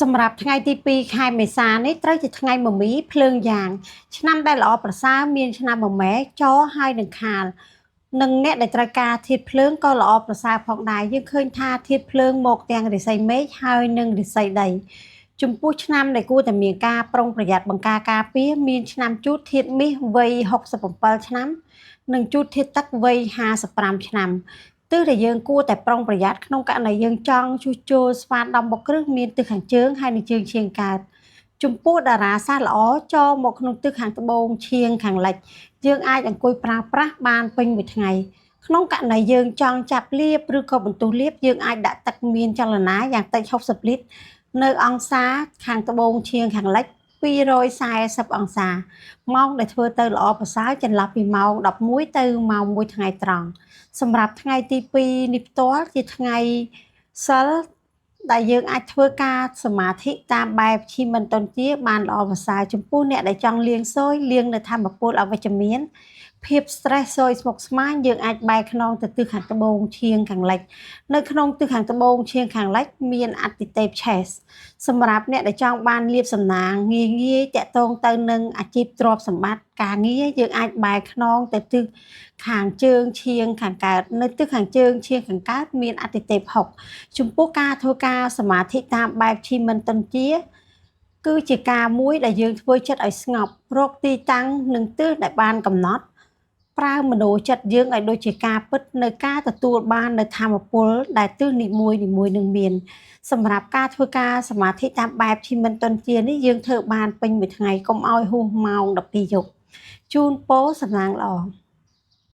សម្រាប់ថ្ងៃទី2ខែមេសានេះត្រូវជាថ្ងៃមមីភ្លើងយ៉ាងឆ្នាំដែលល្អប្រសើរមានឆ្នាំមមែចហើយនឹងខាលនិងអ្នកដែលត្រូវការធាតុភ្លើងក៏ល្អប្រសើរផងដែរយើងឃើញថាធាតុភ្លើងមកទាំងរិស័យមេឃហើយនិងរិស័យដីចំពោះឆ្នាំដែលគួរតែមានការប្រុងប្រយ័ត្នបង្ការការពារមានឆ្នាំជូតធាតុមាសវ័យ67ឆ្នាំនិងជូតធាតុទឹកវ័យ55ឆ្នាំទិសដែលយើងគួរតែប្រុងប្រយ័ត្នក្នុងករណីយើងចង់ជួសជុលស្វាដំបុកគ្រឹះមានទិសខាងជើងហើយនិងជើងឈៀងកើតចំពោះតារាសាស្ត្រល្អចូលមកក្នុងទិសខាងត្បូងឈៀងខាងលិចយើងអាចអង្គុយប្រើប្រាស់បានពេញមួយថ្ងៃក្នុងករណីយើងចង់ចាប់លាបឬក៏បន្ទោះលាបយើងអាចដាក់ទឹកមានចលនាយ៉ាងតិច60លីត្រនៅអង្សាខាងត្បូងឈៀងខាងលិច240អង្សាម៉ោងដែលធ្វើទៅល្អប្រសើរចន្លោះពីម៉ោង11ទៅម៉ោង1ថ្ងៃត្រង់សម្រាប់ថ្ងៃទី2នេះផ្ទាល់ជាថ្ងៃសិលដែលយើងអាចធ្វើការសមាធិតាមបែបឈីមិនតុនទាបានល្អប្រសើរចំពោះអ្នកដែលចង់លាងសោយលាងនៅធម្មពលអវិជ្ជមានភាព stress សោយស្មុគស្មាញយើងអាចបែរខ្នងទៅទិសខាងត្បូងឈៀងខាងលិចនៅក្នុងទិសខាងត្បូងឈៀងខាងលិចមានអតិទេពឆេសសម្រាប់អ្នកដែលចង់បានលាភសំណាងងាយតាក់ទងទៅនឹងអាជីពទ្រព្យសម្បត្តិការងារយើងអាចបែរខ្នងទៅទិសខាងជើងឈៀងខាងកើតនៅទិសខាងជើងឈៀងខាងកើតមានអតិទេព6ចំពោះការធ្វើការសមាធិតាមបែបឈីមិនតុនទាគឺជាការមួយដែលយើងធ្វើចិត្តឲ្យស្ងប់រកទីតាំងនិងទិសដែលបានកំណត់ប្រើមនោចិត្តយើងឲ្យដូចជាការពិតនៅការទទួលបាននៅធម្មពលដែលទិសនីមួយនឹងមានសម្រាប់ការធ្វើការសមាធិតាមបែបឈីមិនតុនទានេះយើងធ្វើបានពេញមួយថ្ងៃកុំឲ្យហួសម៉ោង12យប់ជូនពរសំណាងល្អ